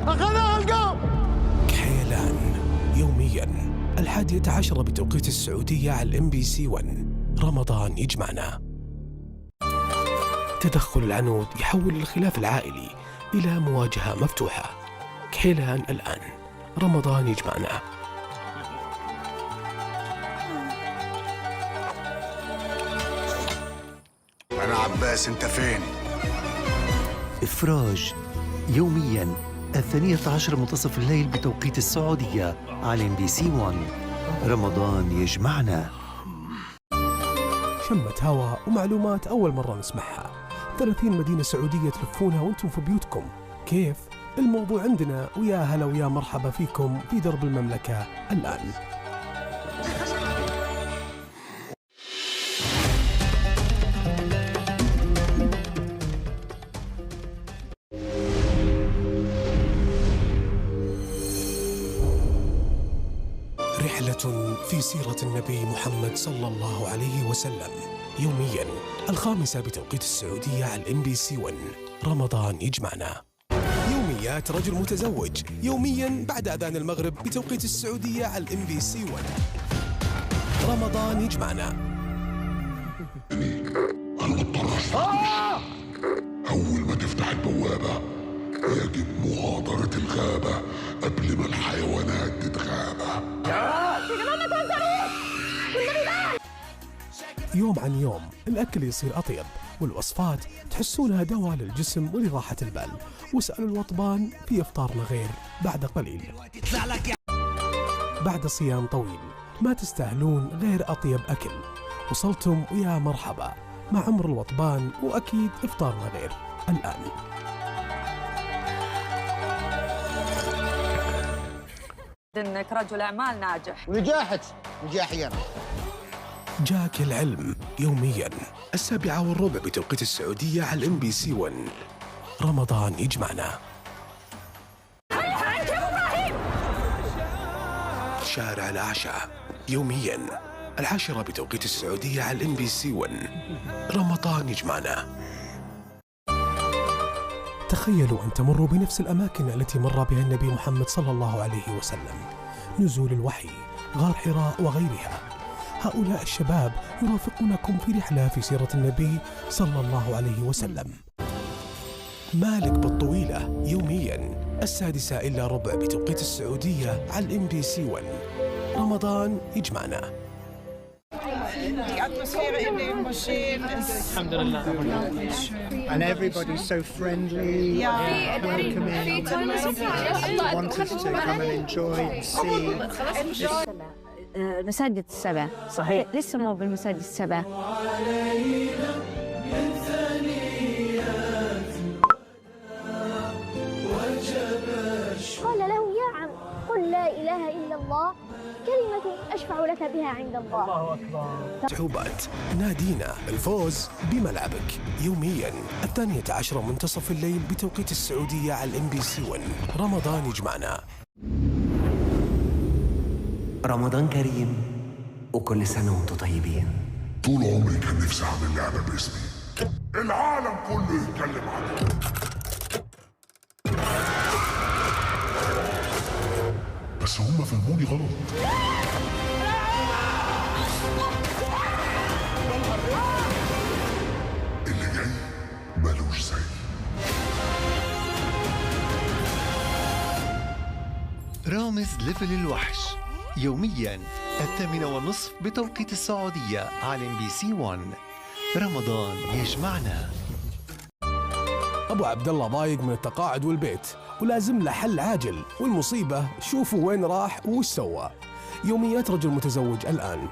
أخذها القوم. كحيلان يومياً 11 بتوقيت السعودية على MBC 1. رمضان يجمعنا. تدخل العنود يحول الخلاف العائلي إلى مواجهة مفتوحة. كحيلان الآن. رمضان يجمعنا. أنا عباس، أنت فين؟ إفراج يومياً 12 منتصف الليل بتوقيت السعودية على MBC 1. رمضان يجمعنا. شمة هواء ومعلومات أول مرة نسمعها. 30 مدينة سعودية تلفونها وانتم في بيوتكم. كيف؟ الموضوع عندنا، ويا هلا ويا مرحبا فيكم في درب المملكة الآن. رحلة في سيرة النبي محمد صلى الله عليه وسلم، يومياً 5 بتوقيت السعودية على MBC 1. رمضان يجمعنا. يوميات رجل متزوج، يومياً بعد أذان المغرب بتوقيت السعودية على MBC 1. رمضان يجمعنا. أنا مضطر أستعجل. أول ما تفتح البوابة يجب مغادرة الغابة قبل ما الحيوانات تتغابى. يوم عن يوم الأكل يصير أطيب، والوصفات تحسونها دواء للجسم ولراحة البال. واسألوا الوطبان في إفطارنا غير بعد قليل. بعد صيام طويل ما تستاهلون غير أطيب أكل. وصلتم ويا مرحبا مع عمر الوطبان، وأكيد إفطارنا غير الآن. إنك رجل أعمال ناجح. ونجاحك نجاحي أنا. جاك العلم يومياً 7:15 بتوقيت السعودية على MBC 1. رمضان يجمعنا. شارع الأعشى يومياً 10 بتوقيت السعودية على MBC 1. رمضان يجمعنا. تخيلوا أن تمروا بنفس الأماكن التي مر بها النبي محمد صلى الله عليه وسلم. نزول الوحي، غار حراء وغيرها. هؤلاء الشباب يرافقونكم في رحلة في سيرة النبي صلى الله عليه وسلم. مالك بالطويلة يومياً 6:45 بتوقيت السعودية على MBC 1. رمضان يجمعنا. And everybody's so friendly, welcoming, want us to come and enjoy and see. المساجد السبع. صحيح. لسه مو بالمساجد السبع. قال له: يا عم، قل لا إله إلا الله، كلمة أشفع لك بها عند الله. الله أكبر. صعوبات نادينا الفوز بملعبك يومياً 12 منتصف الليل بتوقيت السعودية على MBC 1. رمضان يجمعنا. رمضان كريم وكل سنة وانتم طيبين. طول عمري كان نفسي أعمل لعبة باسمي العالم كله يتكلم عنها، بس هم فهموني غلط. اللي جاي ملوش زي. رامز ليفل الوحش يومياً 8:30 بتوقيت السعودية على MBC 1. رمضان يجمعنا. أبو عبد الله ضايق من التقاعد والبيت، ولازم له حل عاجل، والمصيبة شوفوا وين راح وش سوى. يوميات رجل متزوج الآن.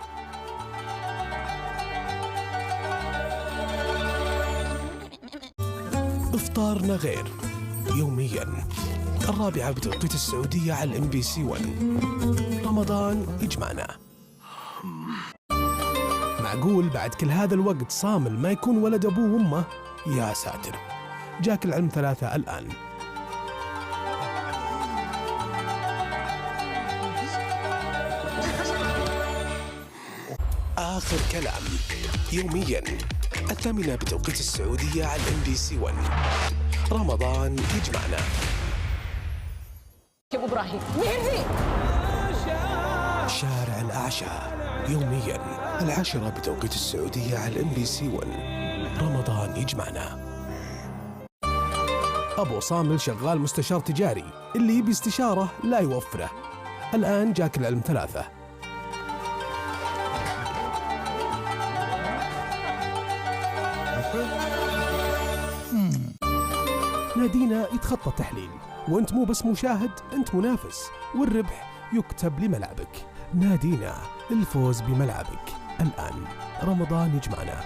إفطارنا غير يومياً 4 بتوقيت السعودية على MBC 1. رمضان يجمعنا. معقول بعد كل هذا الوقت صامل ما يكون ولد أبوه وأمه؟ يا ساتر. جاك العلم 3 الآن. آخر كلام يومياً 8 بتوقيت السعودية على MBC 1. رمضان يجمعنا. يا ابو ابراهيم؟ مين ذي؟ شارع الأعشى يوميا 10 بتوقيت السعودية على MBC1. رمضان يجمعنا. أبو صامل شغال مستشار تجاري، اللي يبي استشارة لا يوفره. الآن جاك العلم 3. نادينا يتخطى التحليل، وانت مو بس مشاهد، انت منافس، والربح يكتب لملعبك. نادينا، الفوز بملعبك. الآن رمضان يجمعنا.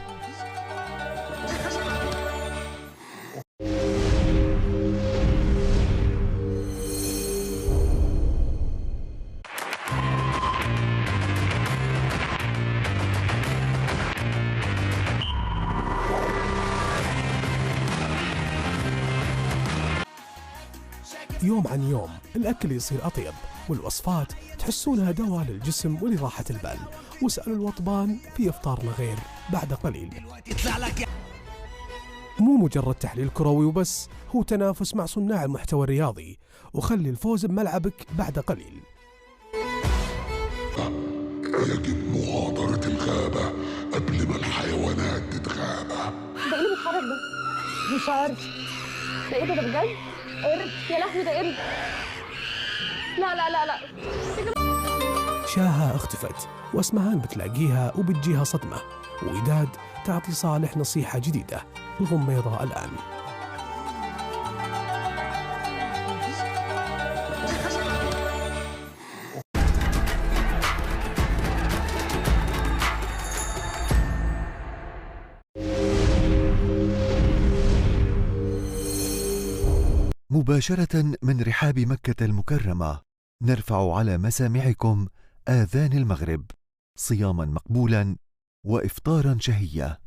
يوم عن يوم الأكل يصير أطيب، والوصفات تحسونها دواء للجسم ولراحة البال. واسألوا الوطبان في إفطارنا غير بعد قليل. مو مجرد تحليل كروي وبس، هو تنافس مع صناع المحتوى الرياضي. وخلي الفوز بملعبك بعد قليل. يجب مغادرة الغابة قبل ما الحيوانات تتغابى. ده ايه اللي بيتحرك ده؟ مش عارف. ده ايه ده بجد؟ قرد يا لهوي، ده قرد. لا لا لا لا. شاهة اختفت، واسمهان بتلاقيها وبتجيها صدمة، وإداد تعطي صالح نصيحة جديدة. الغميضة الآن. مباشرة من رحاب مكة المكرمة، نرفع على مسامعكم آذان المغرب، صياما مقبولا وإفطارا شهيا.